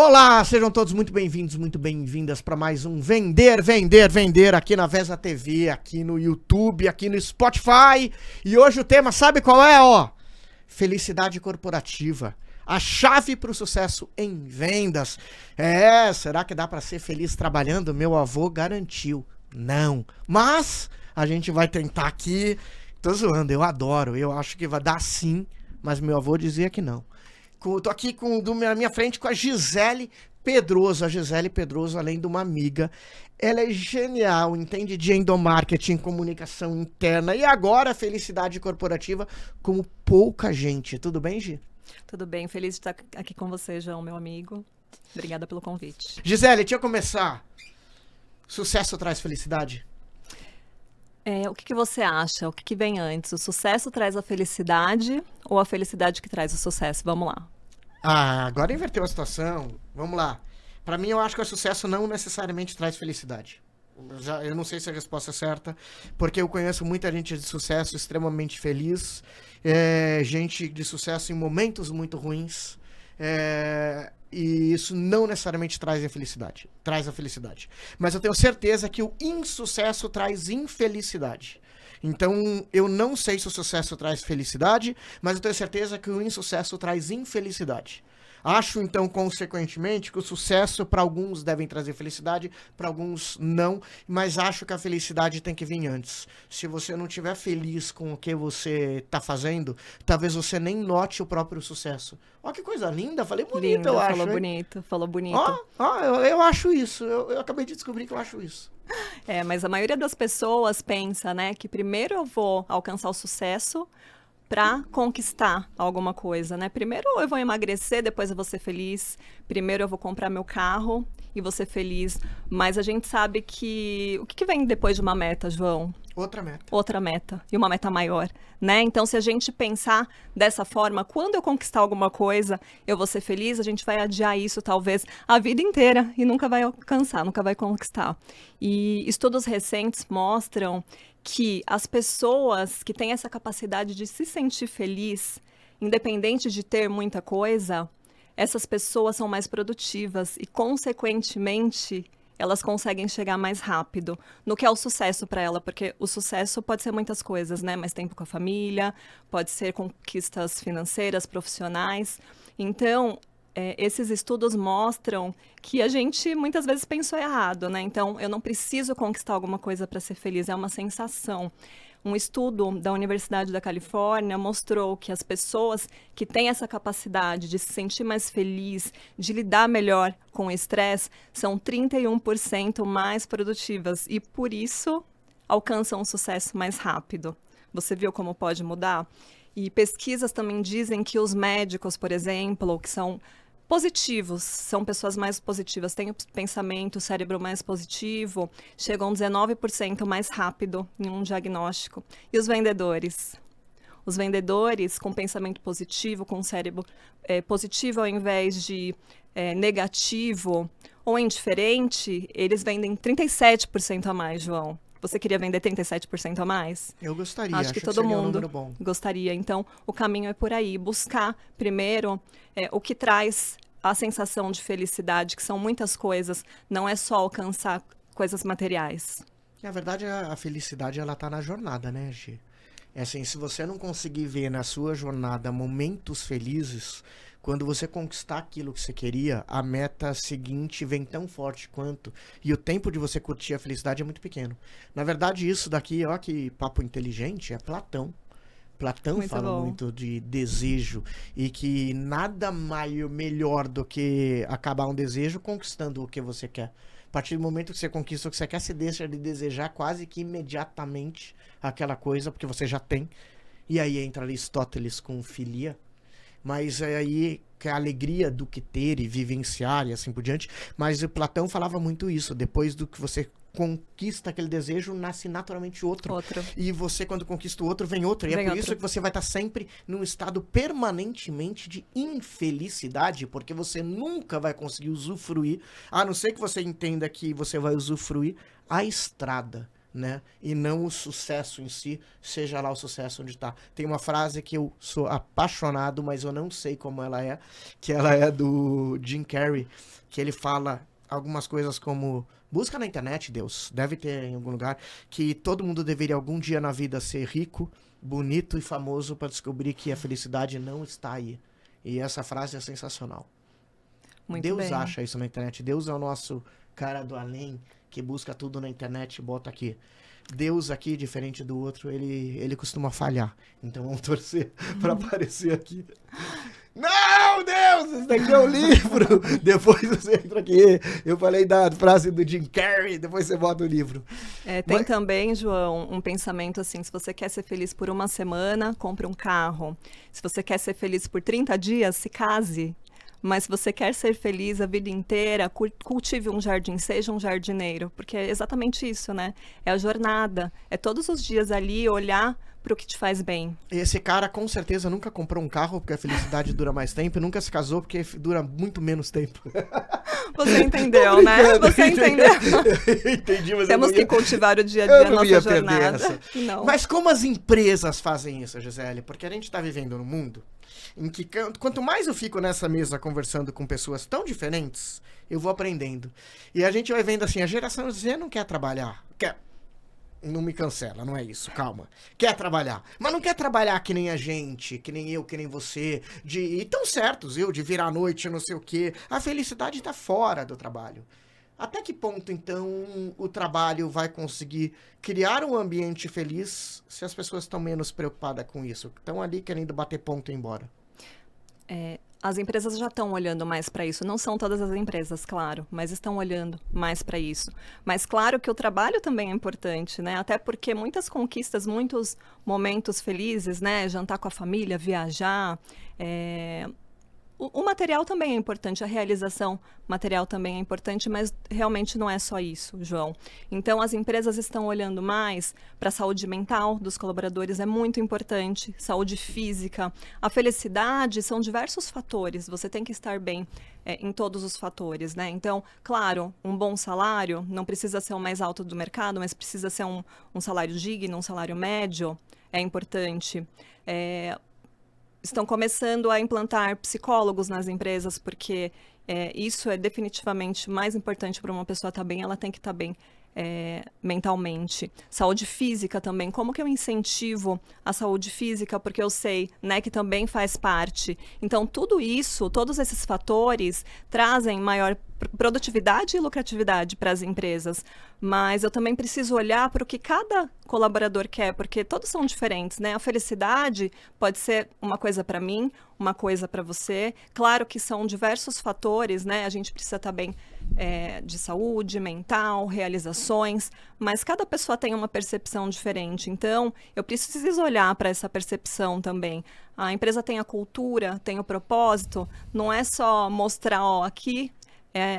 Olá, sejam todos muito bem-vindos, muito bem-vindas para mais um Vender aqui na Vesa TV, aqui no YouTube, aqui no Spotify. E hoje o tema, sabe qual é, ó? Felicidade corporativa. A chave para o sucesso em vendas. Será que dá para ser feliz trabalhando? Meu avô garantiu. Não. Mas a gente vai tentar aqui. Tô zoando, eu adoro. Eu acho que vai dar sim, mas meu avô dizia que não. Tô aqui na minha frente com a Gisele Pedroso. A Gisele Pedroso, além de uma amiga, ela é genial, entende de endomarketing, comunicação interna e agora felicidade corporativa como pouca gente. Tudo bem, Gi? Tudo bem, feliz de estar aqui com você, João, meu amigo. Obrigada pelo convite. Gisele, deixa eu começar. Sucesso traz felicidade? O que você acha? O que vem antes? O sucesso traz a felicidade ou a felicidade que traz o sucesso? Vamos lá. Agora inverteu a situação. Vamos lá. Pra mim, eu acho que o sucesso não necessariamente traz felicidade. Eu não sei se a resposta é certa, porque eu conheço muita gente de sucesso extremamente feliz, gente de sucesso em momentos muito ruins, e isso não necessariamente traz a felicidade. Mas eu tenho certeza que o insucesso traz infelicidade. Então, eu não sei se o sucesso traz felicidade, mas eu tenho certeza que o insucesso traz infelicidade. Acho, então, consequentemente, que o sucesso para alguns devem trazer felicidade, para alguns não, mas acho que a felicidade tem que vir antes. Se você não estiver feliz com o que você está fazendo, talvez você nem note o próprio sucesso. Ó, que coisa linda, falei bonito, Linda, eu acho. falou bonito. Eu acho isso, eu acabei de descobrir que eu acho isso. Mas a maioria das pessoas pensa, né, que primeiro eu vou alcançar o sucesso para conquistar alguma coisa, né? Primeiro eu vou emagrecer, depois eu vou ser feliz. Primeiro eu vou comprar meu carro e vou ser feliz. Mas a gente sabe que... O que vem depois de uma meta, João? Outra meta. E uma meta maior, né? Então, se a gente pensar dessa forma, quando eu conquistar alguma coisa, eu vou ser feliz, a gente vai adiar isso, talvez, a vida inteira e nunca vai alcançar, nunca vai conquistar. E estudos recentes mostram que as pessoas que têm essa capacidade de se sentir feliz, independente de ter muita coisa, essas pessoas são mais produtivas e, consequentemente, elas conseguem chegar mais rápido no que é o sucesso para ela, porque o sucesso pode ser muitas coisas, né? Mais tempo com a família, pode ser conquistas financeiras, profissionais. Então, esses estudos mostram que a gente muitas vezes pensou errado, né? Então, eu não preciso conquistar alguma coisa para ser feliz, é uma sensação. Um estudo da Universidade da Califórnia mostrou que as pessoas que têm essa capacidade de se sentir mais feliz, de lidar melhor com o estresse, são 31% mais produtivas e, por isso, alcançam um sucesso mais rápido. Você viu como pode mudar? E pesquisas também dizem que os médicos, por exemplo, que são positivos, são pessoas mais positivas, têm o pensamento, o cérebro mais positivo, chegam 19% mais rápido em um diagnóstico. E os vendedores? Os vendedores com pensamento positivo, com cérebro positivo ao invés de negativo ou indiferente, eles vendem 37% a mais, João. Você queria vender 37% a mais? Eu gostaria, acho que todo seria um mundo número bom. gostaria. Então, o caminho é por aí. Buscar, primeiro, o que traz a sensação de felicidade, que são muitas coisas. Não é só alcançar coisas materiais. Na verdade, a felicidade, ela tá na jornada, né, Gi? É assim, se você não conseguir ver na sua jornada momentos felizes, quando você conquistar aquilo que você queria, a meta seguinte vem tão forte quanto, e o tempo de você curtir a felicidade é muito pequeno. Na verdade, isso daqui, ó, que papo inteligente, é Platão. Platão Muito fala bom. muito de desejo e que nada melhor do que acabar um desejo conquistando o que você quer. A partir do momento que você conquista o que você quer, você deixa de desejar quase que imediatamente aquela coisa, porque você já tem. E aí entra Aristóteles com filia. Mas é aí que a alegria do que ter e vivenciar e assim por diante. Mas o Platão falava muito isso. Depois do que você conquista aquele desejo, nasce naturalmente outro. E você, quando conquista o outro, vem outro. E é por isso que você vai estar sempre num estado permanentemente de infelicidade, porque você nunca vai conseguir usufruir, a não ser que você entenda que você vai usufruir a estrada. né? E não o sucesso em si, seja lá o sucesso onde está. Tem uma frase que eu sou apaixonado, mas eu não sei como ela é, que ela é do Jim Carrey, que ele fala algumas coisas como: busca na internet, Deus, deve ter em algum lugar, que todo mundo deveria algum dia na vida ser rico, bonito e famoso para descobrir que a felicidade não está aí. E essa frase é sensacional. Muito Deus bem. acha isso na internet. Deus é o nosso cara do além, que busca tudo na internet e bota aqui. Deus aqui, diferente do outro, ele costuma falhar. Então vamos torcer para aparecer aqui. Não, Deus, esse daqui é o livro. Depois você entra aqui. Eu falei da frase do Jim Carrey, depois você bota o livro. Tem também, João, um pensamento assim: se você quer ser feliz por uma semana, compre um carro. Se você quer ser feliz por 30 dias, se case. Mas se você quer ser feliz a vida inteira, cultive um jardim, seja um jardineiro. Porque é exatamente isso, né? É a jornada. É todos os dias ali olhar para o que te faz bem. Esse cara com certeza nunca comprou um carro porque a felicidade dura mais tempo, e nunca se casou porque dura muito menos tempo. Você entendeu, né? Você entendeu. Entendi, mas Temos eu não ia... que cultivar o dia a dia, Eu a não nossa ia perder jornada. essa. Não. Mas como as empresas fazem isso, Gisele? Porque a gente está vivendo num mundo em que quanto mais eu fico nessa mesa conversando com pessoas tão diferentes, eu vou aprendendo. E a gente vai vendo assim, a geração Z não quer trabalhar. Não me cancela, não é isso, calma. Quer trabalhar, mas não quer trabalhar que nem a gente, que nem eu, que nem você, e tão certos, de virar à noite, não sei o quê. A felicidade tá fora do trabalho. Até que ponto, então, o trabalho vai conseguir criar um ambiente feliz se as pessoas estão menos preocupadas com isso? Estão ali querendo bater ponto e ir embora. As empresas já estão olhando mais para isso. Não são todas as empresas, claro, mas estão olhando mais para isso. Mas claro que o trabalho também é importante, né? Até porque muitas conquistas, muitos momentos felizes, né? Jantar com a família, viajar, o material também é importante, a realização material também é importante, mas realmente não é só isso, João. Então, as empresas estão olhando mais para a saúde mental dos colaboradores, é muito importante, saúde física. A felicidade são diversos fatores, você tem que estar bem em todos os fatores, né? Então, claro, um bom salário não precisa ser o mais alto do mercado, mas precisa ser um salário digno, um salário médio, é importante. Estão começando a implantar psicólogos nas empresas, porque isso é definitivamente mais importante para uma pessoa estar bem, ela tem que estar bem mentalmente. Saúde física também, como que eu incentivo a saúde física, porque eu sei, né, que também faz parte. Então, tudo isso, todos esses fatores trazem maior produtividade e lucratividade para as empresas, mas eu também preciso olhar para o que cada colaborador quer, porque todos são diferentes, né? A felicidade pode ser uma coisa para mim, uma coisa para você. Claro que são diversos fatores, né? A gente precisa estar bem de saúde mental, realizações, mas cada pessoa tem uma percepção diferente. Então, eu preciso olhar para essa percepção também. A empresa tem a cultura, tem o propósito, não é só mostrar, ó, aqui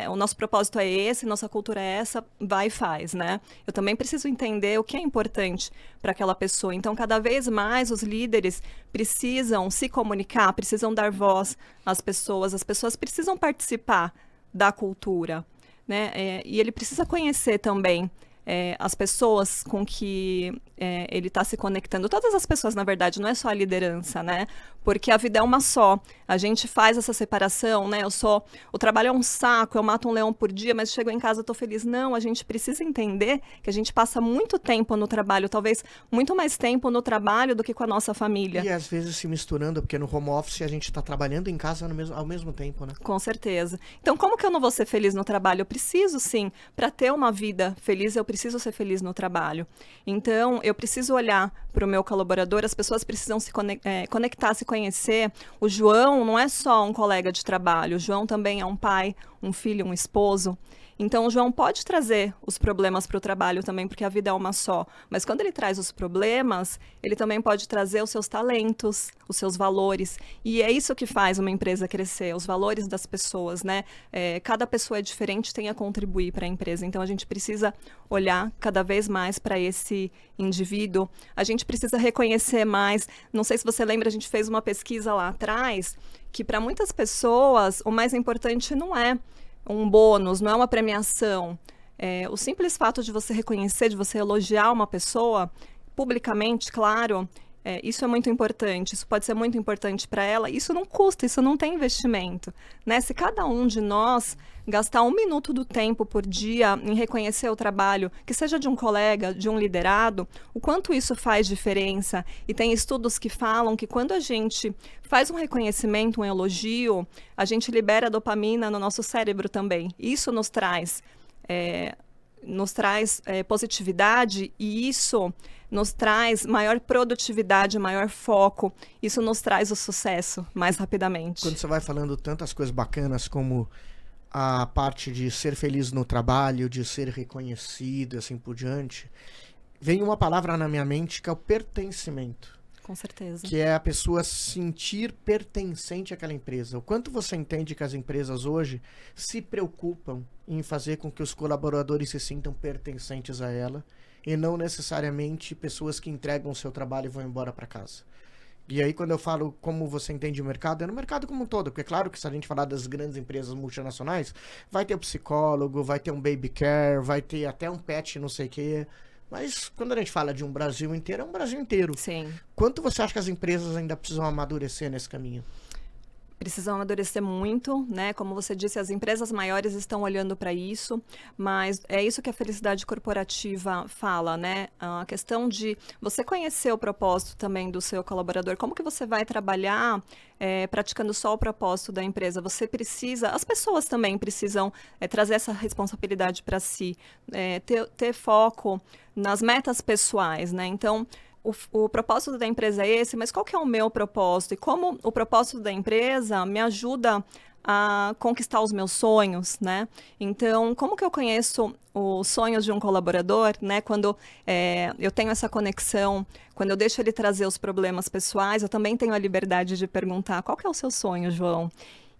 o nosso propósito é esse, nossa cultura é essa, vai e faz, né? Eu também preciso entender o que é importante para aquela pessoa. Então, cada vez mais os líderes precisam se comunicar, precisam dar voz às pessoas, as pessoas precisam participar da cultura, né? E ele precisa conhecer também as pessoas com que ele está se conectando. Todas as pessoas, na verdade, não é só a liderança, né? Porque a vida é uma só. A gente faz essa separação, né? O trabalho é um saco, eu mato um leão por dia, mas chego em casa, estou feliz. Não, a gente precisa entender que a gente passa muito tempo no trabalho, talvez muito mais tempo no trabalho do que com a nossa família. E às vezes se misturando, porque no home office a gente está trabalhando em casa ao mesmo tempo, né? Com certeza. Então, como que eu não vou ser feliz no trabalho? Eu preciso, sim, para ter uma vida feliz, eu preciso ser feliz no trabalho. Então, eu preciso olhar para o meu colaborador, as pessoas precisam se conectar, se conhecer. O João não é só um colega de trabalho, o João também é um pai, um filho, um esposo. Então, o João pode trazer os problemas para o trabalho também, porque a vida é uma só. Mas quando ele traz os problemas, ele também pode trazer os seus talentos, os seus valores. E é isso que faz uma empresa crescer, os valores das pessoas, né? Cada pessoa é diferente, tem a contribuir para a empresa. Então, a gente precisa olhar cada vez mais para esse indivíduo. A gente precisa reconhecer mais. Não sei se você lembra, a gente fez uma pesquisa lá atrás, que para muitas pessoas, o mais importante não é um bônus, não é uma premiação, O simples fato de você reconhecer, de você elogiar uma pessoa, publicamente, claro, isso é muito importante, isso pode ser muito importante para ela, isso não custa, isso não tem investimento, né? Se cada um de nós gastar 1 minuto do tempo por dia em reconhecer o trabalho, que seja de um colega, de um liderado, o quanto isso faz diferença. E tem estudos que falam que quando a gente faz um reconhecimento, um elogio, a gente libera dopamina no nosso cérebro também. Isso nos traz positividade, e isso nos traz maior produtividade, maior foco. Isso nos traz o sucesso mais rapidamente. Quando você vai falando tantas coisas bacanas como a parte de ser feliz no trabalho, de ser reconhecido e assim por diante, vem uma palavra na minha mente que é o pertencimento. Com certeza. Que é a pessoa sentir pertencente àquela empresa. O quanto você entende que as empresas hoje se preocupam em fazer com que os colaboradores se sintam pertencentes a ela e não necessariamente pessoas que entregam o seu trabalho e vão embora para casa. E aí, quando eu falo como você entende o mercado, é no mercado como um todo. Porque é claro que se a gente falar das grandes empresas multinacionais, vai ter um psicólogo, vai ter um baby care, vai ter até um pet não sei o quê. Mas quando a gente fala de um Brasil inteiro, é um Brasil inteiro. Sim. Quanto você acha que as empresas ainda precisam amadurecer nesse caminho? Precisam amadurecer muito, né? Como você disse, as empresas maiores estão olhando para isso, mas é isso que a felicidade corporativa fala, né? A questão de você conhecer o propósito também do seu colaborador, como que você vai trabalhar praticando só o propósito da empresa. Você precisa, as pessoas também precisam trazer essa responsabilidade para si, ter foco nas metas pessoais, né? Então, o propósito da empresa é esse, mas qual que é o meu propósito? E como o propósito da empresa me ajuda a conquistar os meus sonhos, né? Então, como que eu conheço os sonhos de um colaborador, né? Quando eu tenho essa conexão, quando eu deixo ele trazer os problemas pessoais, eu também tenho a liberdade de perguntar: qual que é o seu sonho, João?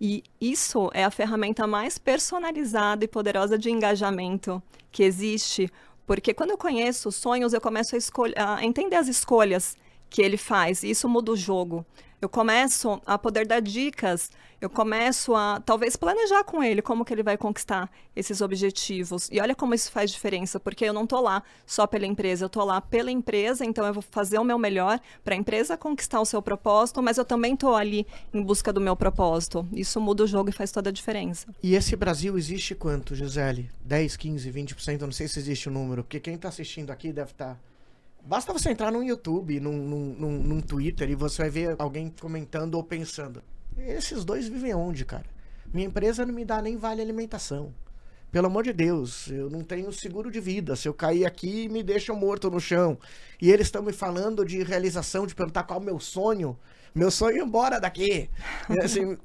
E isso é a ferramenta mais personalizada e poderosa de engajamento que existe. Porque quando eu conheço os sonhos, eu começo a entender as escolhas que ele faz, e isso muda o jogo. Eu começo a poder dar dicas, eu começo a talvez planejar com ele como que ele vai conquistar esses objetivos. E olha como isso faz diferença, porque eu não estou lá só pela empresa, eu estou lá pela empresa, então eu vou fazer o meu melhor para a empresa conquistar o seu propósito, mas eu também estou ali em busca do meu propósito. Isso muda o jogo e faz toda a diferença. E esse Brasil existe quanto, Gisele? 10, 15, 20%? Eu não sei se existe o número, porque quem está assistindo aqui deve estar... Basta você entrar no YouTube, num Twitter, e você vai ver alguém comentando ou pensando: esses dois vivem onde, cara? Minha empresa não me dá nem vale alimentação. Pelo amor de Deus, eu não tenho seguro de vida. Se eu cair aqui, me deixam morto no chão. E eles estão me falando de realização, de perguntar qual é o meu sonho. Meu sonho é ir embora daqui. Assim,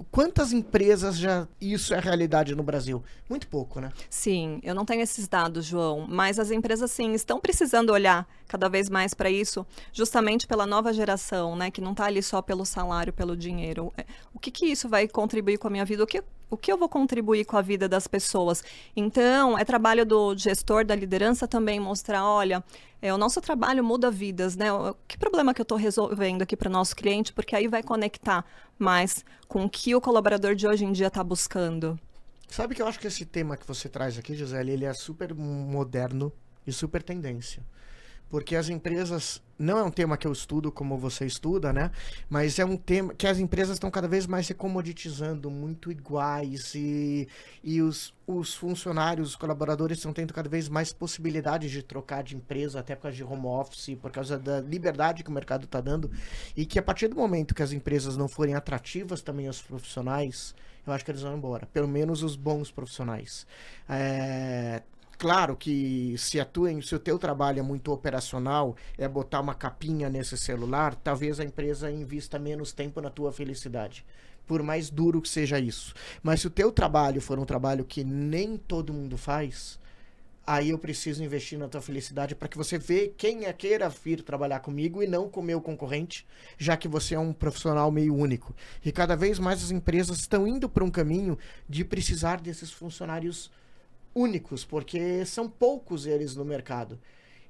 quantas empresas já isso é realidade no Brasil? Muito pouco, né? Sim, eu não tenho esses dados, João, mas as empresas, sim, estão precisando olhar cada vez mais para isso, justamente pela nova geração, né, que não está ali só pelo salário, pelo dinheiro. O que isso vai contribuir com a minha vida? O que eu vou contribuir com a vida das pessoas? Então, é trabalho do gestor, da liderança também mostrar: olha, o nosso trabalho muda vidas, né? Que problema que eu estou resolvendo aqui para o nosso cliente? Porque aí vai conectar mais com o que o colaborador de hoje em dia está buscando. Sabe que eu acho que esse tema que você traz aqui, Gisele, ele é super moderno e super tendência. Porque as empresas, não é um tema que eu estudo como você estuda, né? Mas é um tema que as empresas estão cada vez mais se comoditizando, muito iguais, e os funcionários, os colaboradores estão tendo cada vez mais possibilidades de trocar de empresa, até por causa de home office, por causa da liberdade que o mercado está dando, e que a partir do momento que as empresas não forem atrativas também aos profissionais, eu acho que eles vão embora, pelo menos os bons profissionais. Claro que se o teu trabalho é muito operacional, é botar uma capinha nesse celular, talvez a empresa invista menos tempo na tua felicidade, por mais duro que seja isso. Mas se o teu trabalho for um trabalho que nem todo mundo faz, aí eu preciso investir na tua felicidade para que você veja quem queira vir trabalhar comigo e não com o meu concorrente, já que você é um profissional meio único. E cada vez mais as empresas estão indo para um caminho de precisar desses funcionários únicos, porque são poucos eles no mercado.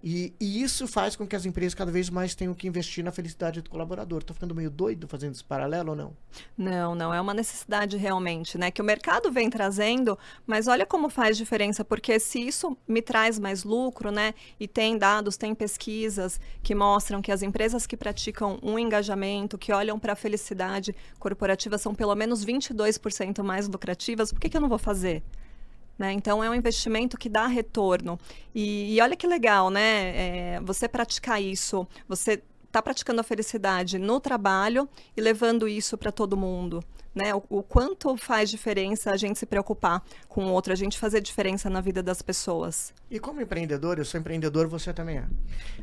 E isso faz com que as empresas cada vez mais tenham que investir na felicidade do colaborador. Tô ficando meio doido fazendo esse paralelo ou não? Não, não, é uma necessidade realmente, né, que o mercado vem trazendo, mas olha como faz diferença, porque se isso me traz mais lucro, né, e tem dados, tem pesquisas que mostram que as empresas que praticam um engajamento, que olham para a felicidade corporativa são pelo menos 22% mais lucrativas, por que eu não vou fazer? Né? Então, é um investimento que dá retorno. E olha que legal, né? Você praticar isso, você está praticando a felicidade no trabalho e levando isso para todo mundo. Né? O quanto faz diferença a gente se preocupar com o outro, a gente fazer diferença na vida das pessoas. E como empreendedor, eu sou empreendedor, você também é.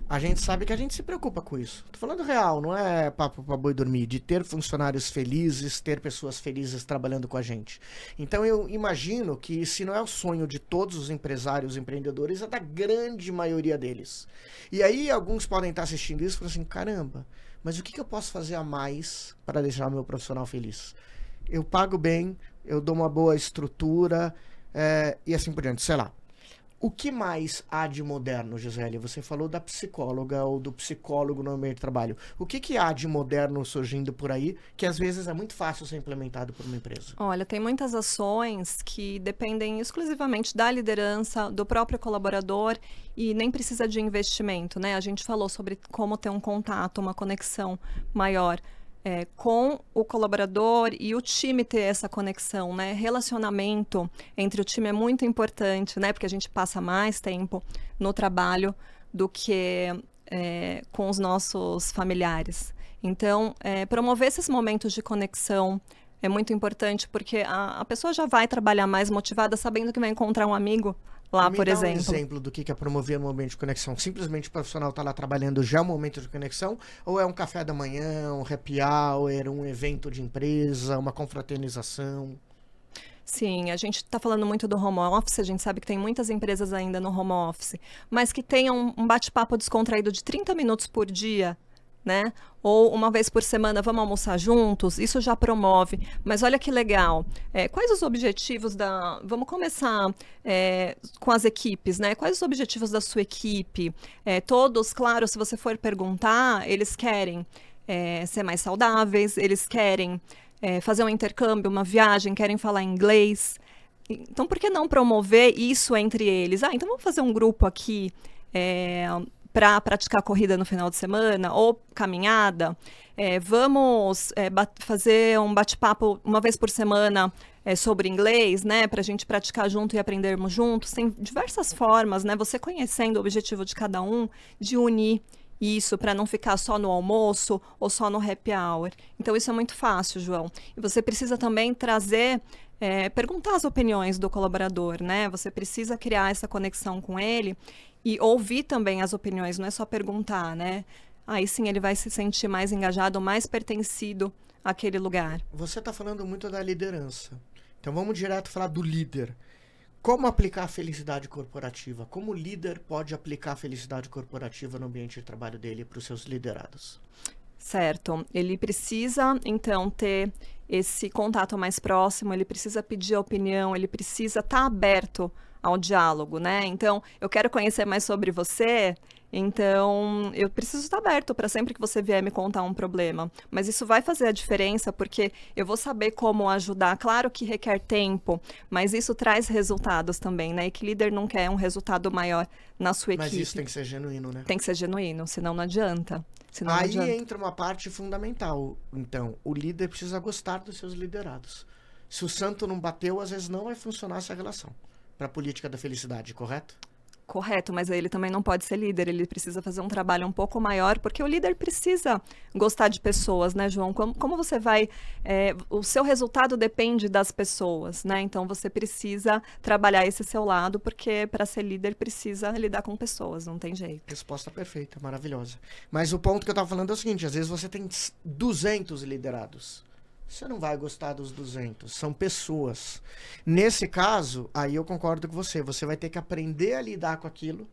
A gente sabe que a gente se preocupa com isso. Tô falando real, não é papo pra boi dormir, de ter funcionários felizes, ter pessoas felizes trabalhando com a gente. Então eu imagino que se não é o sonho de todos os empresários, empreendedores, é da grande maioria deles. E aí alguns podem estar assistindo isso e falar assim, caramba, mas o que eu posso fazer a mais para deixar o meu profissional feliz? Eu pago bem, eu dou uma boa estrutura, e assim por diante, sei lá. O que mais há de moderno, Gisele? Você falou da psicóloga ou do psicólogo no ambiente de trabalho. O que há de moderno surgindo por aí, que às vezes é muito fácil ser implementado por uma empresa? Olha, tem muitas ações que dependem exclusivamente da liderança, do próprio colaborador e nem precisa de investimento, né? A gente falou sobre como ter um contato, uma conexão maior. Com o colaborador e o time ter essa conexão, né? Relacionamento entre o time é muito importante, né? Porque a gente passa mais tempo no trabalho do que com os nossos familiares. Então, promover esses momentos de conexão é muito importante, porque a pessoa já vai trabalhar mais motivada, sabendo que vai encontrar um amigo lá, por exemplo. Me dá um exemplo do que é promover um momento de conexão. Simplesmente o profissional está lá trabalhando, já é um momento de conexão? Ou é um café da manhã, um happy hour, um evento de empresa, uma confraternização? Sim, a gente está falando muito do home office, a gente sabe que tem muitas empresas ainda no home office, mas que tenham um bate-papo descontraído de 30 minutos por dia, né? Ou uma vez por semana, vamos almoçar juntos, isso já promove. Mas olha que legal, quais os objetivos da... Vamos começar com as equipes, né? Quais os objetivos da sua equipe? Todos, claro, se você for perguntar, eles querem ser mais saudáveis, eles querem fazer um intercâmbio, uma viagem, querem falar inglês. Então, por que não promover isso entre eles? Então vamos fazer um grupo aqui para praticar corrida no final de semana ou caminhada. Vamos fazer um bate-papo uma vez por semana sobre inglês, né? Para a gente praticar junto e aprendermos juntos. Tem diversas formas, né? Você conhecendo o objetivo de cada um, de unir isso para não ficar só no almoço ou só no happy hour. Então, isso é muito fácil, João. E você precisa também trazer, perguntar as opiniões do colaborador, né? Você precisa criar essa conexão com ele e ouvir também as opiniões, não é só perguntar, né? Aí sim ele vai se sentir mais engajado, mais pertencido àquele lugar. Você está falando muito da liderança. Então, vamos direto falar do líder. Como aplicar a felicidade corporativa? Como o líder pode aplicar a felicidade corporativa no ambiente de trabalho dele para os seus liderados? Certo. Ele precisa, então, ter esse contato mais próximo, ele precisa pedir a opinião, ele precisa estar aberto ao diálogo, né? Então, eu quero conhecer mais sobre você, então eu preciso estar aberto para sempre que você vier me contar um problema. Mas isso vai fazer a diferença porque eu vou saber como ajudar. Claro que requer tempo, mas isso traz resultados também, né? E que líder não quer um resultado maior na sua equipe. Mas isso tem que ser genuíno, né? Tem que ser genuíno, senão não adianta. Aí entra uma parte fundamental. Então, o líder precisa gostar dos seus liderados. Se o santo não bateu, às vezes não vai funcionar essa relação para a política da felicidade, correto? Correto, mas ele também não pode ser líder, ele precisa fazer um trabalho um pouco maior, porque o líder precisa gostar de pessoas, né, João? Como você vai... o seu resultado depende das pessoas, né? Então, você precisa trabalhar esse seu lado, porque para ser líder precisa lidar com pessoas, não tem jeito. Resposta perfeita, maravilhosa. Mas o ponto que eu estava falando é o seguinte, às vezes você tem 200 liderados. Você não vai gostar dos 200, são pessoas. Nesse caso, aí eu concordo com você, você vai ter que aprender a lidar com aquilo,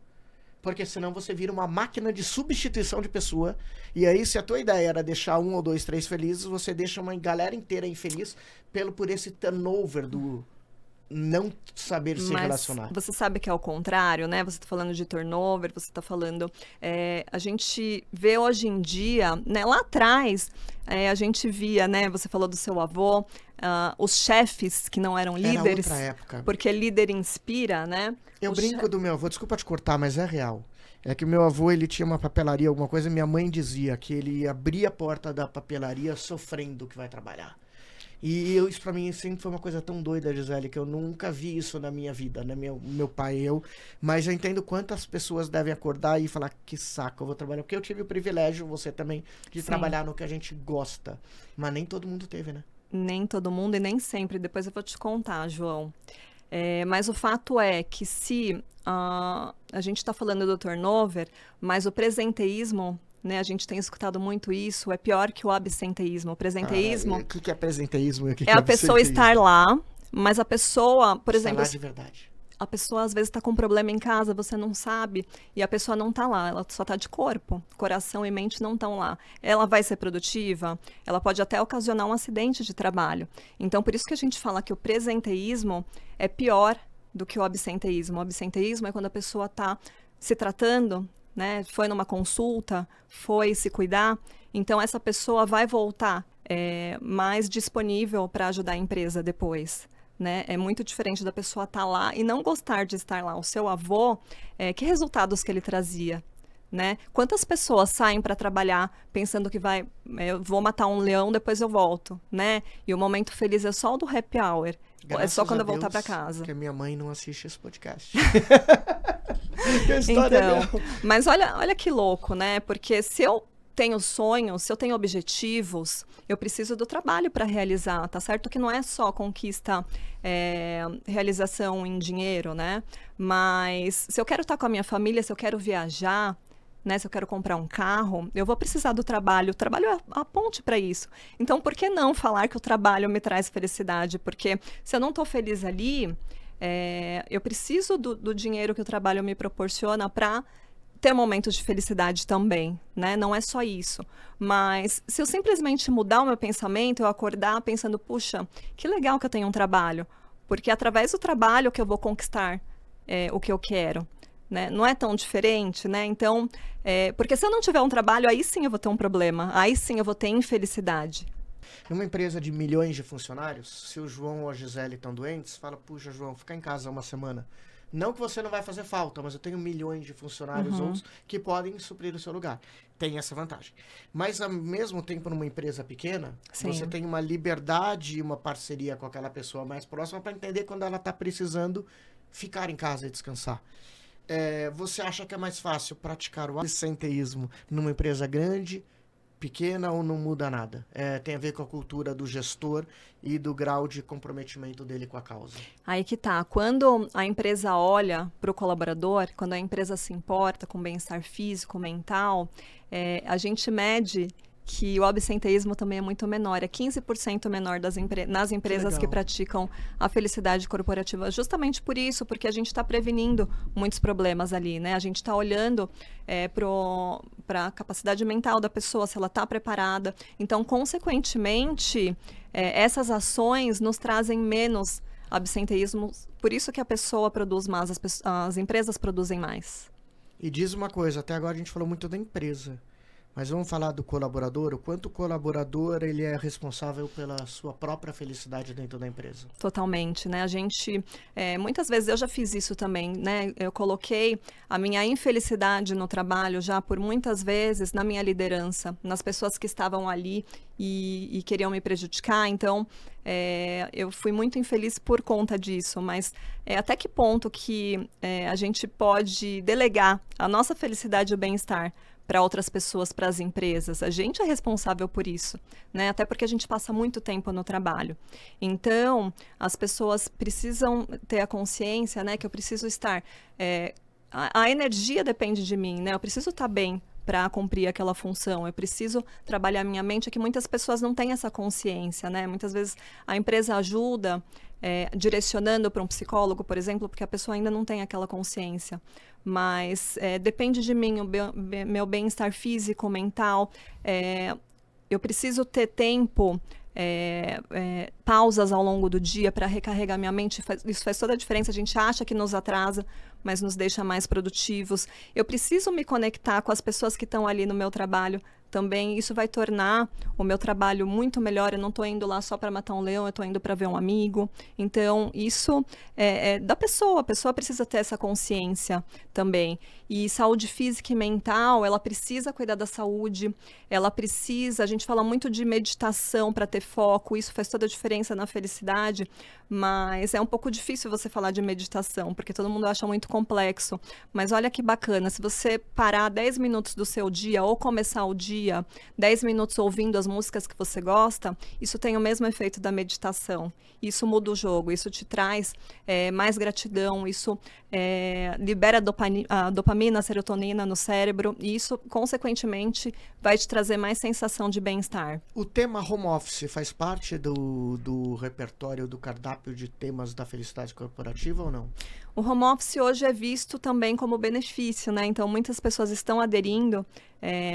porque senão você vira uma máquina de substituição de pessoa, e aí se a tua ideia era deixar 1 ou 2, 3 felizes, você deixa uma galera inteira infeliz por esse turnover não saber se Mas relacionar. você sabe que é o contrário, né? Você está falando de turnover, você está falando... a gente vê hoje em dia, né? Lá atrás, a gente via, né? Você falou do seu avô, os chefes que não eram Era líderes, outra época. porque líder inspira, né? Eu brinco do meu avô, desculpa te cortar, mas é real. É que o meu avô, ele tinha uma papelaria, alguma coisa, e minha mãe dizia que ele abria a porta da papelaria sofrendo que vai trabalhar. E isso pra mim sempre foi uma coisa tão doida, Gisele, que eu nunca vi isso na minha vida, né? Meu pai e eu. Mas eu entendo quantas pessoas devem acordar e falar, que saco, eu vou trabalhar. Porque eu tive o privilégio, você também, de Sim. trabalhar no que a gente gosta. Mas nem todo mundo teve, né? Nem todo mundo e nem sempre. Depois eu vou te contar, João. Mas o fato é que se a gente está falando do turnover, mas o presenteísmo, né, a gente tem escutado muito isso, é pior que o absenteísmo. O presenteísmo O que é presenteísmo e o que é é a pessoa estar lá, mas a pessoa, por Estar exemplo, lá de verdade. a pessoa às vezes está com um problema em casa, você não sabe, e a pessoa não está lá, ela só está de corpo, coração e mente não estão lá. Ela vai ser produtiva? Ela pode até ocasionar um acidente de trabalho. Então, por isso que a gente fala que o presenteísmo é pior do que o absenteísmo. O absenteísmo é quando a pessoa está se tratando, né? Foi numa consulta, foi se cuidar, então essa pessoa vai voltar mais disponível para ajudar a empresa depois. Né? É muito diferente da pessoa estar lá e não gostar de estar lá. O seu avô, que resultados que ele trazia? Né? Quantas pessoas saem para trabalhar pensando que eu vou matar um leão, depois eu volto, né? E o momento feliz é só o do happy hour. É só quando eu voltar para casa. Que a minha mãe não assiste esse podcast. Então, mas olha que louco, né? Porque se eu tenho sonhos, se eu tenho objetivos, eu preciso do trabalho para realizar, tá certo? Que não é só conquista, realização em dinheiro, né? Mas se eu quero estar com a minha família, se eu quero viajar, né? Se eu quero comprar um carro, eu vou precisar do trabalho. O trabalho é a ponte para isso. Então, por que não falar que o trabalho me traz felicidade? Porque se eu não estou feliz ali, eu preciso do dinheiro que o trabalho me proporciona para ter momentos de felicidade também, né? Não é só isso. Mas se eu simplesmente mudar o meu pensamento, eu acordar pensando, puxa, que legal que eu tenho um trabalho, porque é através do trabalho que eu vou conquistar o que eu quero, né? Não é tão diferente, né? Então, porque se eu não tiver um trabalho, aí sim eu vou ter um problema, aí sim eu vou ter infelicidade. Numa empresa de milhões de funcionários, se o João ou a Gisele estão doentes, fala, puxa, João, fica em casa uma semana. Não que você não vai fazer falta, mas eu tenho milhões de funcionários outros que podem suprir o seu lugar. Tem essa vantagem. Mas, ao mesmo tempo, numa empresa pequena, Sim. Você tem uma liberdade e uma parceria com aquela pessoa mais próxima para entender quando ela está precisando ficar em casa e descansar. Você acha que é mais fácil praticar o absenteísmo numa empresa grande, pequena ou não muda nada? Tem a ver com a cultura do gestor e do grau de comprometimento dele com a causa. Aí que tá. Quando a empresa olha para o colaborador, quando a empresa se importa com bem-estar físico, mental, a gente mede que o absenteísmo também é muito menor, é 15% menor nas empresas que praticam a felicidade corporativa. Justamente por isso, porque a gente está prevenindo muitos problemas ali, né? A gente está olhando para a capacidade mental da pessoa, se ela está preparada. Então, consequentemente, essas ações nos trazem menos absenteísmo, por isso que a pessoa produz mais, as empresas produzem mais. E diz uma coisa, até agora a gente falou muito da empresa. Mas vamos falar do colaborador, o quanto o colaborador ele é responsável pela sua própria felicidade dentro da empresa. Totalmente, né? A gente, muitas vezes eu já fiz isso também, né? Eu coloquei a minha infelicidade no trabalho já por muitas vezes na minha liderança, nas pessoas que estavam ali e queriam me prejudicar. Então, eu fui muito infeliz por conta disso, mas até que ponto que a gente pode delegar a nossa felicidade e o bem-estar para outras pessoas, para as empresas? A gente é responsável por isso, né? Até porque a gente passa muito tempo no trabalho. Então, as pessoas precisam ter a consciência, né, que eu preciso estar... a energia depende de mim, né? Eu preciso estar bem para cumprir aquela função. Eu preciso trabalhar minha mente, é que muitas pessoas não têm essa consciência, né? Muitas vezes a empresa ajuda direcionando para um psicólogo, por exemplo, porque a pessoa ainda não tem aquela consciência. Mas depende de mim, o meu bem-estar físico, mental. Eu preciso ter tempo pausas ao longo do dia para recarregar minha mente. Isso faz toda a diferença. A gente acha que nos atrasa, mas nos deixa mais produtivos. Eu preciso me conectar com as pessoas que estão ali no meu trabalho também. Isso vai tornar o meu trabalho muito melhor. Eu não estou indo lá só para matar um leão, eu estou indo para ver um amigo. Então, isso é da pessoa. A pessoa precisa ter essa consciência também. E saúde física e mental, ela precisa cuidar da saúde, ela precisa... A gente fala muito de meditação para ter foco, isso faz toda a diferença na felicidade, mas é um pouco difícil você falar de meditação, porque todo mundo acha muito complexo. Mas olha que bacana, se você parar 10 minutos do seu dia ou começar o dia 10 minutos ouvindo as músicas que você gosta, isso tem o mesmo efeito da meditação. Isso muda o jogo, isso te traz mais gratidão, isso libera a dopamina, a serotonina no cérebro, e isso, consequentemente, vai te trazer mais sensação de bem-estar. O tema home office faz parte do repertório, do cardápio de temas da felicidade corporativa ou não? O home office hoje é visto também como benefício, né? Então, muitas pessoas estão aderindo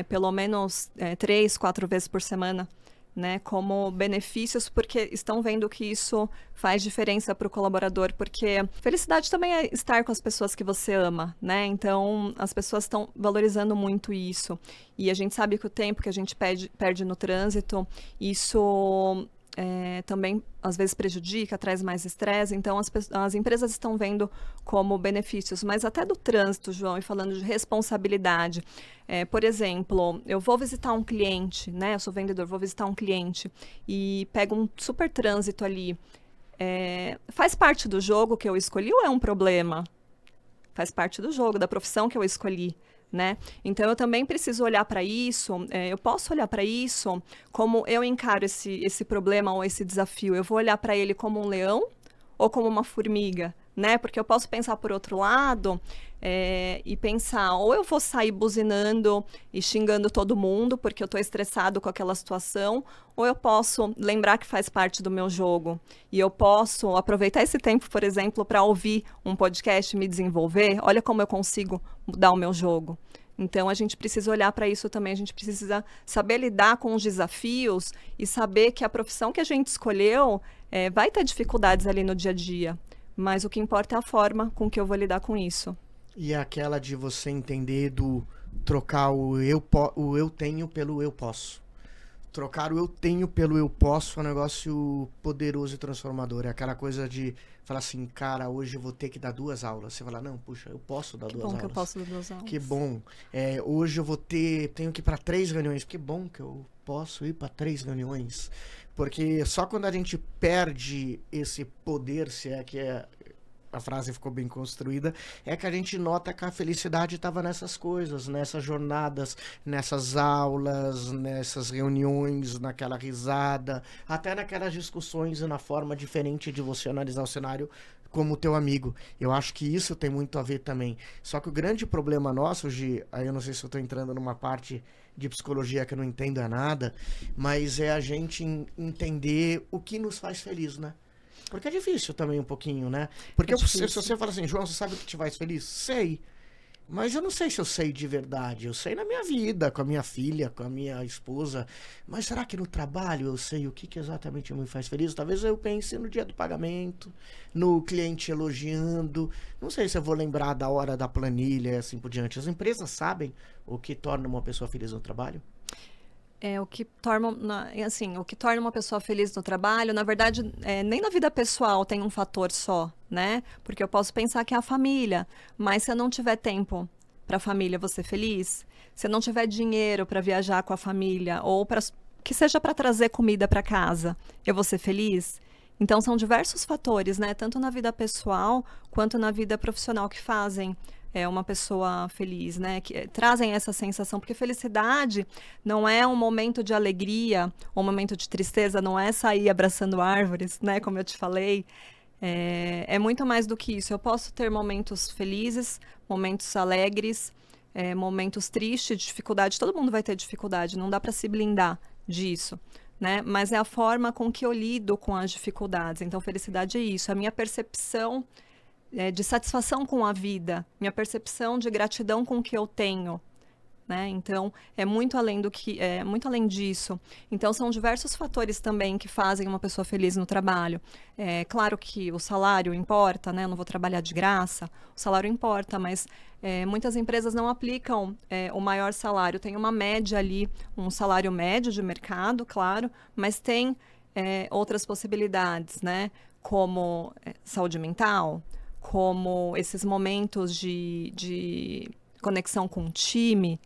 pelo menos 3, 4 vezes por semana, né, como benefícios, porque estão vendo que isso faz diferença para o colaborador, porque felicidade também é estar com as pessoas que você ama, né? Então, as pessoas estão valorizando muito isso. E a gente sabe que o tempo que a gente perde no trânsito, isso também às vezes prejudica, traz mais estresse. Então as empresas estão vendo como benefícios, mas até do trânsito, João, e falando de responsabilidade. Por exemplo, eu vou visitar um cliente, né? Eu sou vendedor, vou visitar um cliente e pego um super trânsito ali. Faz parte do jogo que eu escolhi ou é um problema? Faz parte do jogo, da profissão que eu escolhi, né? Então, eu também preciso olhar para isso, eu posso olhar para isso como eu encaro esse problema ou esse desafio. Eu vou olhar para ele como um leão ou como uma formiga, né? Porque eu posso pensar por outro lado e pensar, ou eu vou sair buzinando e xingando todo mundo porque eu estou estressado com aquela situação, ou eu posso lembrar que faz parte do meu jogo e eu posso aproveitar esse tempo, por exemplo, para ouvir um podcast e me desenvolver. Olha como eu consigo mudar o meu jogo. Então, a gente precisa olhar para isso também, a gente precisa saber lidar com os desafios e saber que a profissão que a gente escolheu vai ter dificuldades ali no dia a dia, mas o que importa é a forma com que eu vou lidar com isso. E aquela de você entender do trocar o eu tenho pelo eu posso. Trocar o eu tenho pelo eu posso é um negócio poderoso e transformador. É aquela coisa de falar assim, cara, hoje eu vou ter que dar 2 aulas. Você fala, não, puxa, eu posso dar 2 aulas. Que bom que eu posso dar 2 aulas. Que bom. Hoje eu tenho que ir para 3 reuniões. Que bom que eu posso ir para 3 reuniões. Porque só quando a gente perde esse poder, se é que a frase ficou bem construída, é que a gente nota que a felicidade estava nessas coisas, nessas jornadas, nessas aulas, nessas reuniões, naquela risada, até naquelas discussões e na forma diferente de você analisar o cenário como teu amigo. Eu acho que isso tem muito a ver também. Só que o grande problema nosso, Gi, aí eu não sei se eu estou entrando numa parte de psicologia que eu não entendo nada, mas é a gente entender o que nos faz feliz, né? Porque é difícil também um pouquinho, né? Porque se você fala assim, João, você sabe o que te faz feliz? Sei. Mas eu não sei se eu sei de verdade. Eu sei na minha vida, com a minha filha, com a minha esposa. Mas será que no trabalho eu sei o que exatamente me faz feliz? Talvez eu pense no dia do pagamento, no cliente elogiando. Não sei se eu vou lembrar da hora da planilha e assim por diante. As empresas sabem o que torna uma pessoa feliz no trabalho? O que torna uma pessoa feliz no trabalho, na verdade, nem na vida pessoal tem um fator só, né? Porque eu posso pensar que é a família, mas se eu não tiver tempo para a família, eu vou ser feliz? Se eu não tiver dinheiro para viajar com a família, ou que seja para trazer comida para casa, eu vou ser feliz? Então, são diversos fatores, né? Tanto na vida pessoal, quanto na vida profissional que fazem uma pessoa feliz, né? Que trazem essa sensação, porque felicidade não é um momento de alegria, um momento de tristeza, não é sair abraçando árvores, né? Como eu te falei, é muito mais do que isso. Eu posso ter momentos felizes, momentos alegres, momentos tristes, dificuldade. Todo mundo vai ter dificuldade, não dá para se blindar disso, né? Mas é a forma com que eu lido com as dificuldades. Então, felicidade é isso, a minha percepção de satisfação com a vida, minha percepção de gratidão com o que eu tenho, né? Então, é muito além muito além disso. Então, são diversos fatores também que fazem uma pessoa feliz no trabalho. É claro que o salário importa, né? Eu não vou trabalhar de graça, o salário importa, mas muitas empresas não aplicam o maior salário. Tem uma média ali, um salário médio de mercado, claro, mas tem outras possibilidades, né? Como saúde mental, como esses momentos de conexão com o time,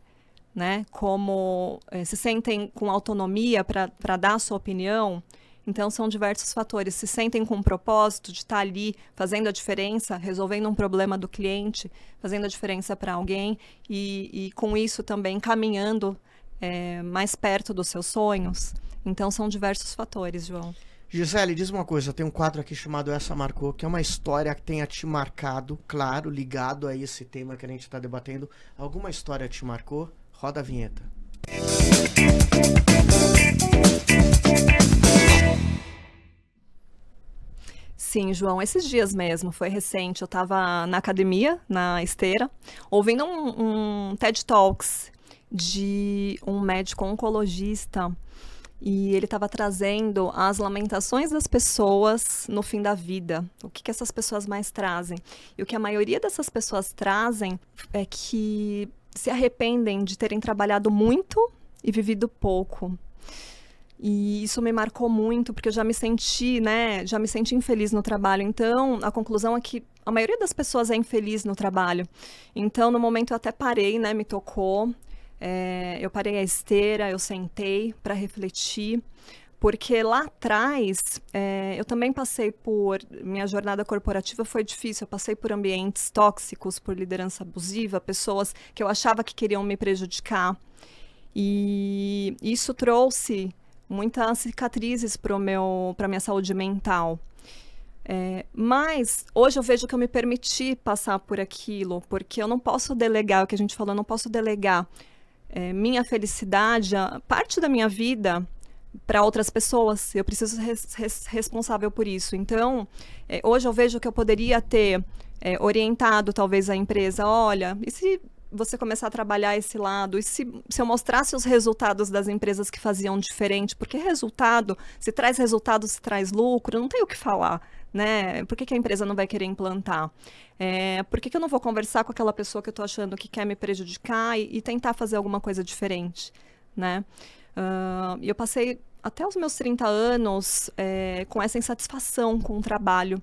né? Como se sentem com autonomia para dar a sua opinião. Então, são diversos fatores. Se sentem com um propósito de estar ali fazendo a diferença, resolvendo um problema do cliente, fazendo a diferença para alguém e com isso também caminhando mais perto dos seus sonhos. Então, são diversos fatores, João. Gisele, diz uma coisa, tem um quadro aqui chamado Essa Marcou, que é uma história que tenha te marcado, claro, ligado a esse tema que a gente está debatendo. Alguma história te marcou? Roda a vinheta. Sim, João, esses dias mesmo, foi recente, eu estava na academia, na esteira, ouvindo um TED Talks de um médico oncologista. E ele estava trazendo as lamentações das pessoas no fim da vida. O que essas pessoas mais trazem? E o que a maioria dessas pessoas trazem é que se arrependem de terem trabalhado muito e vivido pouco. E isso me marcou muito, porque eu já me senti, né, infeliz no trabalho. Então, a conclusão é que a maioria das pessoas é infeliz no trabalho. Então, no momento eu até parei, né, me tocou. Eu parei a esteira, eu sentei para refletir, porque lá atrás eu também passei minha jornada corporativa foi difícil, eu passei por ambientes tóxicos, por liderança abusiva, pessoas que eu achava que queriam me prejudicar, e isso trouxe muitas cicatrizes para minha saúde mental. Mas hoje eu vejo que eu me permiti passar por aquilo, porque eu não posso delegar, o que a gente falou, eu não posso delegar minha felicidade, parte da minha vida para outras pessoas. Eu preciso ser responsável por isso. Então, hoje eu vejo que eu poderia ter orientado talvez a empresa, olha, e se você começar a trabalhar esse lado, e se eu mostrasse os resultados das empresas que faziam diferente, porque resultado, se traz resultado, se traz lucro, não tem o que falar, né? Por que a empresa não vai querer implantar? Por que eu não vou conversar com aquela pessoa que eu estou achando que quer me prejudicar e tentar fazer alguma coisa diferente, né? E eu passei até os meus 30 anos com essa insatisfação com o trabalho.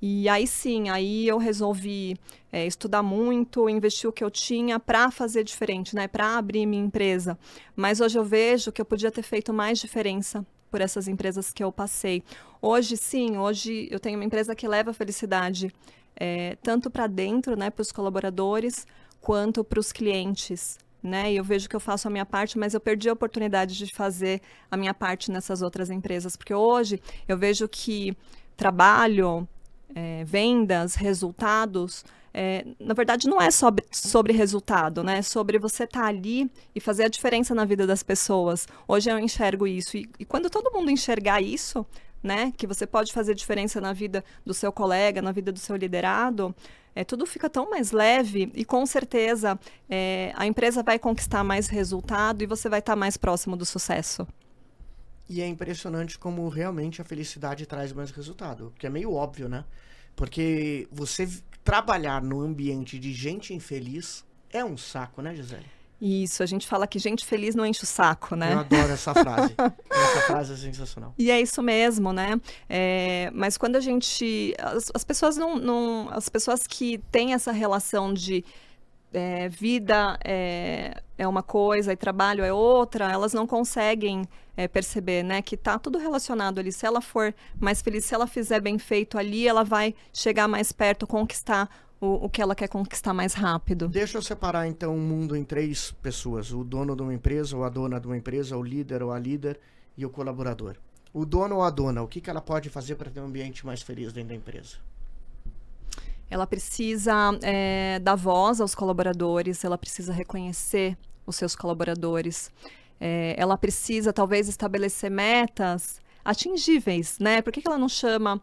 E aí sim, aí eu resolvi estudar muito, investir o que eu tinha para fazer diferente, né? Para abrir minha empresa. Mas hoje eu vejo que eu podia ter feito mais diferença por essas empresas que eu passei. Hoje sim, hoje eu tenho uma empresa que leva a felicidade tanto para dentro, né, para os colaboradores, quanto para os clientes. Né? E eu vejo que eu faço a minha parte, mas eu perdi a oportunidade de fazer a minha parte nessas outras empresas. Porque hoje eu vejo que trabalho, vendas, resultados, na verdade não é sobre resultado, né? É sobre você estar ali e fazer a diferença na vida das pessoas. Hoje eu enxergo isso. E quando todo mundo enxergar isso, né, que você pode fazer diferença na vida do seu colega, na vida do seu liderado, tudo fica tão mais leve e com certeza a empresa vai conquistar mais resultado e você vai estar mais próximo do sucesso. E é impressionante como realmente a felicidade traz mais resultado, que é meio óbvio, né? Porque você trabalhar num ambiente de gente infeliz é um saco, né, Gisele? Isso, a gente fala que gente feliz não enche o saco, né? Eu adoro essa frase. Essa frase é sensacional. E é isso mesmo, né? Mas quando a gente... As pessoas não... As pessoas que têm essa relação de vida é uma coisa e trabalho é outra, elas não conseguem perceber, né? Que tá tudo relacionado ali. Se ela for mais feliz, se ela fizer bem feito ali, ela vai chegar mais perto, conquistar o que ela quer conquistar mais rápido. Deixa eu separar então o mundo em 3 pessoas: o dono de uma empresa, ou a dona de uma empresa, o líder ou a líder e o colaborador. O dono ou a dona, o que ela pode fazer para ter um ambiente mais feliz dentro da empresa? Ela precisa dar voz aos colaboradores, ela precisa reconhecer os seus colaboradores, ela precisa talvez estabelecer metas atingíveis, né? Por que ela não chama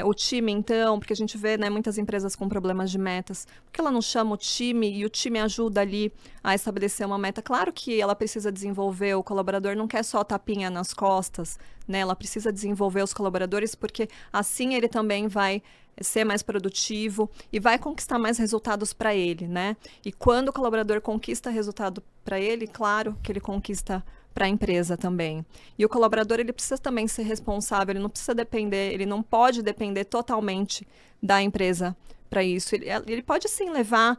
o time, então, porque a gente vê, né, muitas empresas com problemas de metas, por que ela não chama o time e o time ajuda ali a estabelecer uma meta? Claro que ela precisa desenvolver, o colaborador não quer só tapinha nas costas, né? Ela precisa desenvolver os colaboradores, porque assim ele também vai ser mais produtivo e vai conquistar mais resultados para ele, né? E quando o colaborador conquista resultado para ele, claro que ele conquista para a empresa também. E o colaborador, ele precisa também ser responsável, ele não precisa depender, ele não pode depender totalmente da empresa para isso. Ele pode sim levar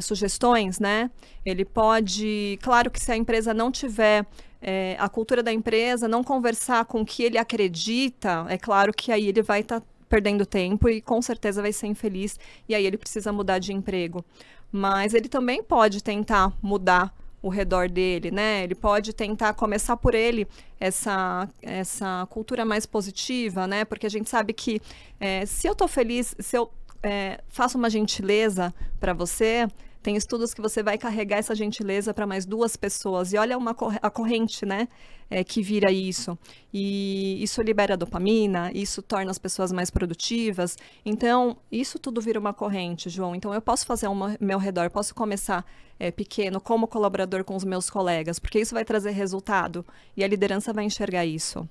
sugestões, né? Ele pode, claro que se a empresa não tiver a cultura da empresa, não conversar com o que ele acredita, é claro que aí ele vai estar perdendo tempo e com certeza vai ser infeliz e aí ele precisa mudar de emprego. Mas ele também pode tentar mudar o redor dele, né? Ele pode tentar começar por ele essa cultura mais positiva, né? Porque a gente sabe que se eu tô feliz, se eu faço uma gentileza para você, tem estudos que você vai carregar essa gentileza para mais 2 pessoas. E olha a corrente, né? Que vira isso. E isso libera dopamina, isso torna as pessoas mais produtivas. Então, isso tudo vira uma corrente, João. Então, eu posso fazer ao meu redor, posso começar pequeno, como colaborador com os meus colegas, porque isso vai trazer resultado. E a liderança vai enxergar isso.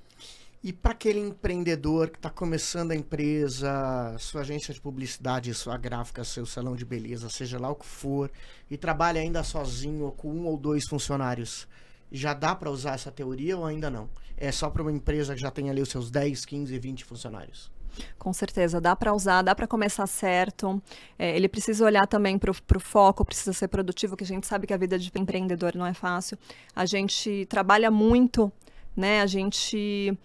E para aquele empreendedor que está começando a empresa, sua agência de publicidade, sua gráfica, seu salão de beleza, seja lá o que for, e trabalha ainda sozinho ou com 1 ou 2 funcionários, já dá para usar essa teoria ou ainda não? É só para uma empresa que já tem ali os seus 10, 15, 20 funcionários? Com certeza, dá para usar, dá para começar certo. Ele precisa olhar também para o foco, precisa ser produtivo, que a gente sabe que a vida de empreendedor não é fácil. A gente trabalha muito, né? A gente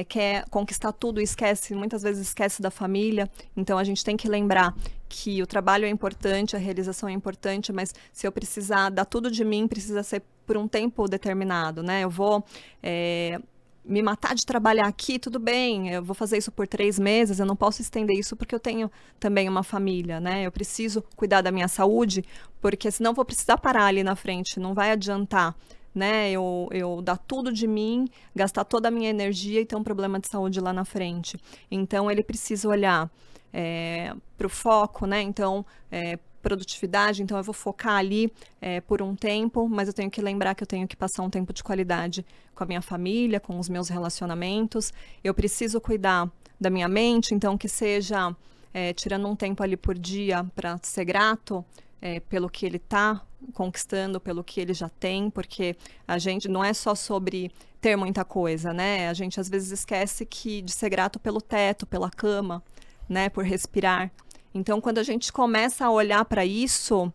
quer conquistar tudo e muitas vezes esquece da família. Então a gente tem que lembrar que o trabalho é importante, a realização é importante, mas se eu precisar dar tudo de mim, precisa ser por um tempo determinado, né? Eu vou me matar de trabalhar aqui, tudo bem, eu vou fazer isso por 3 meses, eu não posso estender isso porque eu tenho também uma família, né? Eu preciso cuidar da minha saúde, porque senão eu vou precisar parar ali na frente, não vai adiantar, né? Eu dar tudo de mim, gastar toda a minha energia e ter um problema de saúde lá na frente. Então, ele precisa olhar para o foco, né? Então, produtividade, então eu vou focar ali por um tempo, mas eu tenho que lembrar que eu tenho que passar um tempo de qualidade com a minha família, com os meus relacionamentos. Eu preciso cuidar da minha mente, então que seja tirando um tempo ali por dia para ser grato pelo que ele está conquistando, pelo que ele já tem, porque a gente não é só sobre ter muita coisa, né? A gente às vezes esquece de ser grato pelo teto, pela cama, né? Por respirar. Então, quando a gente começa a olhar para isso,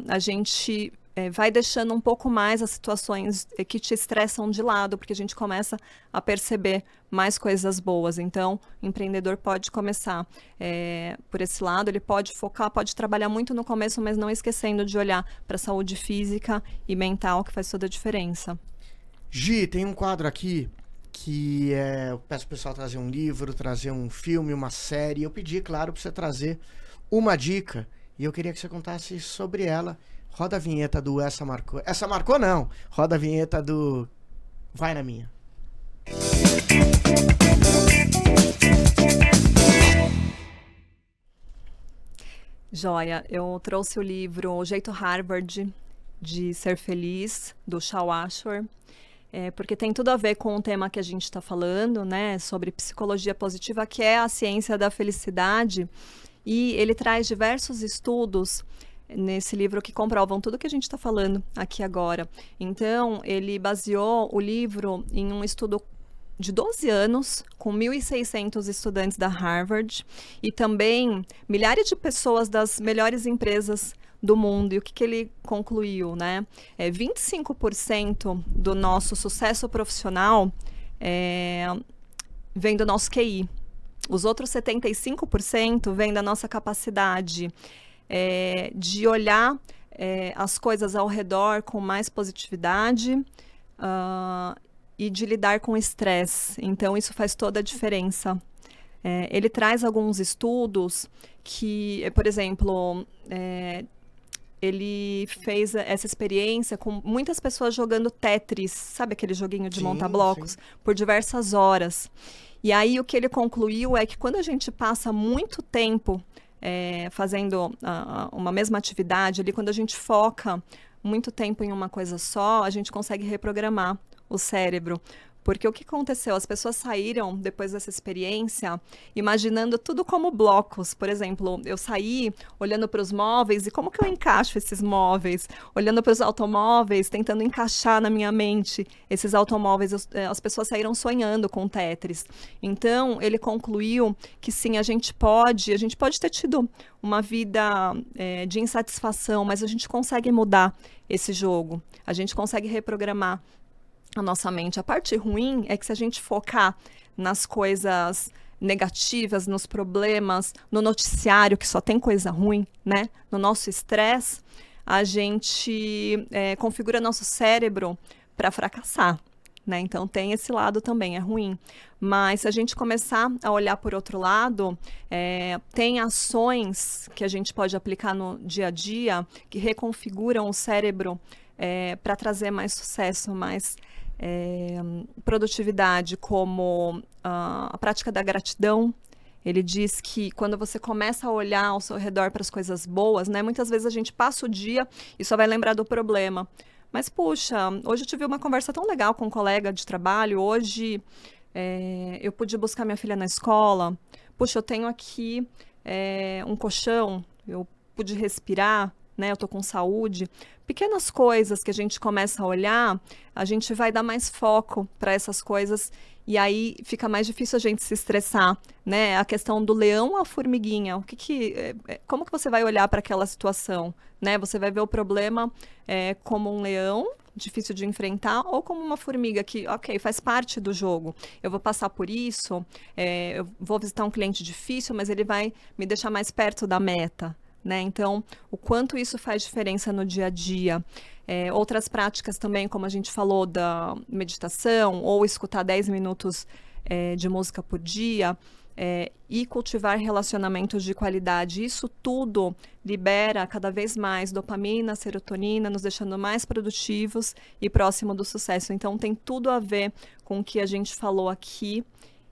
a gente vai deixando um pouco mais as situações que te estressam de lado, porque a gente começa a perceber mais coisas boas. Então, o empreendedor pode começar por esse lado, ele pode focar, pode trabalhar muito no começo, mas não esquecendo de olhar para a saúde física e mental, que faz toda a diferença. Gi, tem um quadro aqui que eu peço pro pessoal trazer um livro, trazer um filme, uma série. Eu pedi, claro, para você trazer uma dica e eu queria que você contasse sobre ela. Roda a vinheta do Essa Marcou. Essa marcou não. Roda a vinheta do Vai na Minha. Joia, eu trouxe o livro O Jeito Harvard de Ser Feliz, do Shal Ashore. Porque tem tudo a ver com o tema que a gente está falando, né, sobre psicologia positiva, que é a ciência da felicidade, e ele traz diversos estudos nesse livro que comprovam tudo que a gente está falando aqui agora. Então, ele baseou o livro em um estudo de 12 anos, com 1.600 estudantes da Harvard, e também milhares de pessoas das melhores empresas do mundo. E o que ele concluiu, né? 25% do nosso sucesso profissional vem do nosso QI. Os outros 75% vem da nossa capacidade de olhar as coisas ao redor com mais positividade e de lidar com estresse. Então, isso faz toda a diferença. Ele traz alguns estudos que, por exemplo, ele fez essa experiência com muitas pessoas jogando Tetris, sabe aquele joguinho de montar blocos, por diversas horas. E aí o que ele concluiu é que quando a gente passa muito tempo fazendo uma mesma atividade ali, quando a gente foca muito tempo em uma coisa só, a gente consegue reprogramar o cérebro. Porque o que aconteceu? As pessoas saíram, depois dessa experiência, imaginando tudo como blocos. Por exemplo, eu saí olhando para os móveis e como que eu encaixo esses móveis? Olhando para os automóveis, tentando encaixar na minha mente esses automóveis. As pessoas saíram sonhando com Tetris. Então, ele concluiu que sim, a gente pode ter tido uma vida de insatisfação, mas a gente consegue mudar esse jogo. A gente consegue reprogramar a nossa mente. A parte ruim é que se a gente focar nas coisas negativas, nos problemas, no noticiário, que só tem coisa ruim, né? No nosso estresse, a gente configura nosso cérebro para fracassar, né? Então tem esse lado também, é ruim. Mas se a gente começar a olhar por outro lado, tem ações que a gente pode aplicar no dia a dia que reconfiguram o cérebro para trazer mais sucesso, mais produtividade, como a prática da gratidão. Ele diz que quando você começa a olhar ao seu redor para as coisas boas, né, muitas vezes a gente passa o dia e só vai lembrar do problema. Mas, puxa, hoje eu tive uma conversa tão legal com um colega de trabalho, hoje eu pude buscar minha filha na escola, puxa, eu tenho aqui um colchão, eu pude respirar, né, eu estou com saúde. Pequenas coisas que a gente começa a olhar, a gente vai dar mais foco para essas coisas e aí fica mais difícil a gente se estressar, né? A questão do leão ou a formiguinha, como que você vai olhar para aquela situação, né? Você vai ver o problema como um leão, difícil de enfrentar, ou como uma formiga que, ok, faz parte do jogo. Eu vou passar por isso, eu vou visitar um cliente difícil, mas ele vai me deixar mais perto da meta. Né? Então, o quanto isso faz diferença no dia a dia. Outras práticas também, como a gente falou, da meditação, ou escutar 10 minutos de música por dia, e cultivar relacionamentos de qualidade. Isso tudo libera cada vez mais dopamina, serotonina, nos deixando mais produtivos e próximo do sucesso. Então, tem tudo a ver com o que a gente falou aqui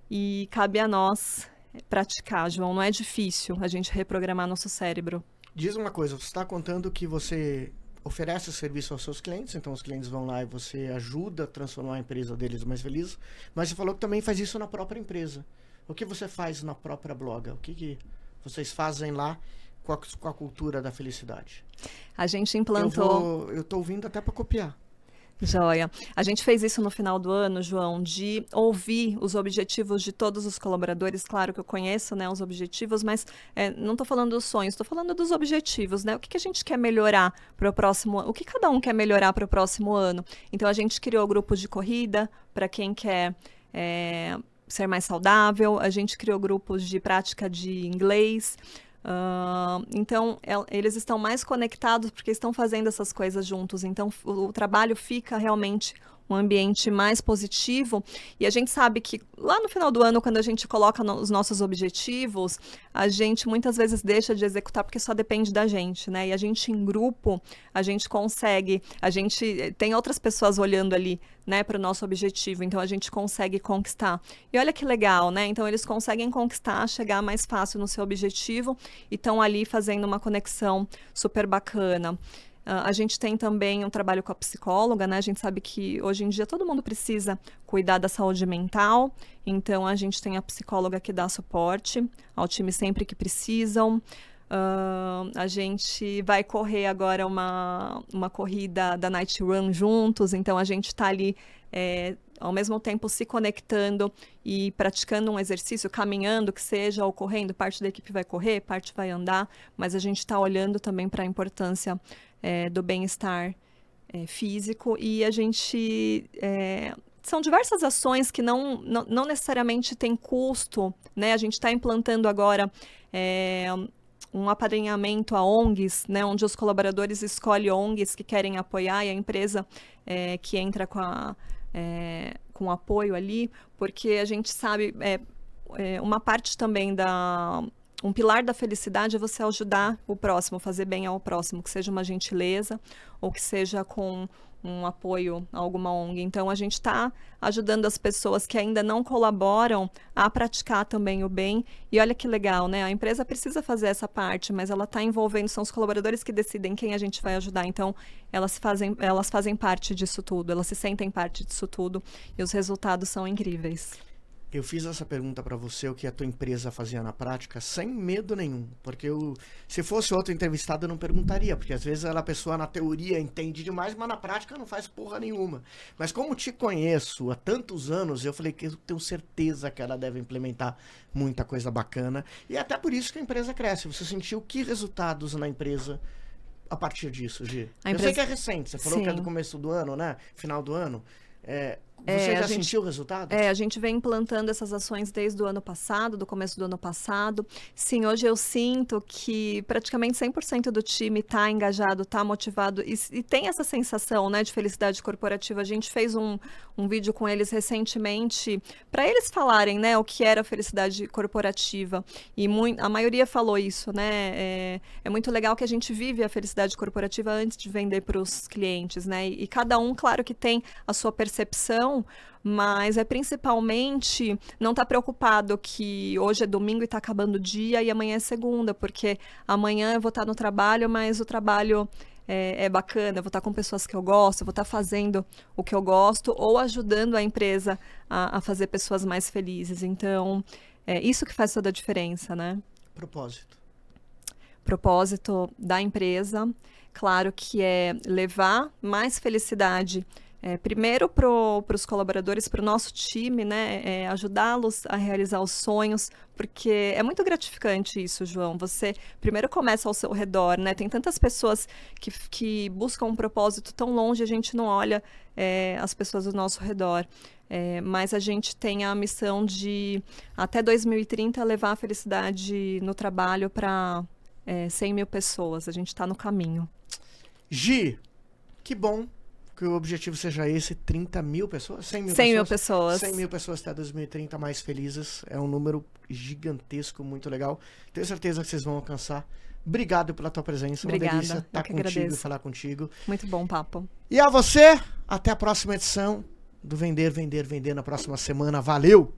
e cabe a nós praticar, João. Não é difícil a gente reprogramar nosso cérebro. Diz uma coisa, você está contando que você oferece o serviço aos seus clientes, então os clientes vão lá e você ajuda a transformar a empresa deles mais feliz, mas você falou que também faz isso na própria empresa. O que você faz na própria Bloga? O que vocês fazem lá com a cultura da felicidade? A gente implantou... Eu estou ouvindo até para copiar. Joia. A gente fez isso no final do ano, João, de ouvir os objetivos de todos os colaboradores. Claro que eu conheço, né, os objetivos, mas não estou falando dos sonhos, estou falando dos objetivos, né? O que a gente quer melhorar para o próximo ano? O que cada um quer melhorar para o próximo ano? Então, a gente criou grupos de corrida para quem quer ser mais saudável. A gente criou grupos de prática de inglês. Então, eles estão mais conectados porque estão fazendo essas coisas juntos. Então, o trabalho fica realmente um ambiente mais positivo. E a gente sabe que lá no final do ano, quando a gente coloca os nossos objetivos, a gente muitas vezes deixa de executar porque só depende da gente, né? E a gente em grupo, a gente consegue, a gente tem outras pessoas olhando ali, né, para o nosso objetivo, então a gente consegue conquistar. E olha que legal, né? Então eles conseguem conquistar, chegar mais fácil no seu objetivo e estão ali fazendo uma conexão super bacana. A gente tem também um trabalho com a psicóloga, né? A gente sabe que hoje em dia todo mundo precisa cuidar da saúde mental, então a gente tem a psicóloga que dá suporte ao time sempre que precisam. A gente vai correr agora uma corrida da Night Run juntos, então a gente está ali ao mesmo tempo se conectando e praticando um exercício, caminhando, que seja, ou correndo. Parte da equipe vai correr, parte vai andar, mas a gente está olhando também para a importância do bem-estar físico, e a gente... são diversas ações que não necessariamente têm custo, né? A gente está implantando agora um apadrinhamento a ONGs, né, onde os colaboradores escolhem ONGs que querem apoiar e a empresa que entra com apoio ali, porque a gente sabe, uma parte também um pilar da felicidade é você ajudar o próximo, fazer bem ao próximo, que seja uma gentileza ou que seja com um apoio a alguma ONG. Então, a gente está ajudando as pessoas que ainda não colaboram a praticar também o bem. E olha que legal, né? A empresa precisa fazer essa parte, mas ela está envolvendo, são os colaboradores que decidem quem a gente vai ajudar. Então, elas fazem parte disso tudo, elas se sentem parte disso tudo e os resultados são incríveis. Eu fiz essa pergunta para você, o que a tua empresa fazia na prática, sem medo nenhum. Porque se fosse outro entrevistado, eu não perguntaria. Porque às vezes a pessoa na teoria entende demais, mas na prática não faz porra nenhuma. Mas como te conheço há tantos anos, eu falei que eu tenho certeza que ela deve implementar muita coisa bacana. E é até por isso que a empresa cresce. Você sentiu que resultados na empresa a partir disso, Gi? Eu sei que é recente. Você falou que é do começo do ano, né? Final do ano. Você já sentiu o resultado? A gente vem implantando essas ações desde o ano passado, do começo do ano passado. Sim, hoje eu sinto que praticamente 100% do time está engajado, está motivado e tem essa sensação, né, de felicidade corporativa. A gente fez um vídeo com eles recentemente para eles falarem, né, o que era felicidade corporativa. E a maioria falou isso, né? É muito legal que a gente vive a felicidade corporativa antes de vender para os clientes, né? E cada um, claro que tem a sua percepção, mas é principalmente não estar preocupado que hoje é domingo e está acabando o dia e amanhã é segunda, porque amanhã eu vou estar no trabalho, mas o trabalho é bacana, eu vou estar com pessoas que eu gosto, eu vou estar fazendo o que eu gosto ou ajudando a empresa a fazer pessoas mais felizes. Então, é isso que faz toda a diferença, né? Propósito da empresa, claro que é levar mais felicidade primeiro para os colaboradores, para o nosso time, né? Ajudá-los a realizar os sonhos, porque é muito gratificante isso, João. Você primeiro começa ao seu redor, né? Tem tantas pessoas que buscam um propósito tão longe, a gente não olha as pessoas do nosso redor. Mas a gente tem a missão de, até 2030, levar a felicidade no trabalho para 100 mil pessoas. A gente está no caminho. Gi, que bom que o objetivo seja esse, 30 mil pessoas? 100 mil pessoas. 100 mil pessoas até 2030 mais felizes. É um número gigantesco, muito legal. Tenho certeza que vocês vão alcançar. Obrigado pela tua presença. Obrigada. Uma delícia estar contigo agradeço. e falar contigo. Muito bom papo. E a você, até a próxima edição do Vender, Vender, Vender na próxima semana. Valeu!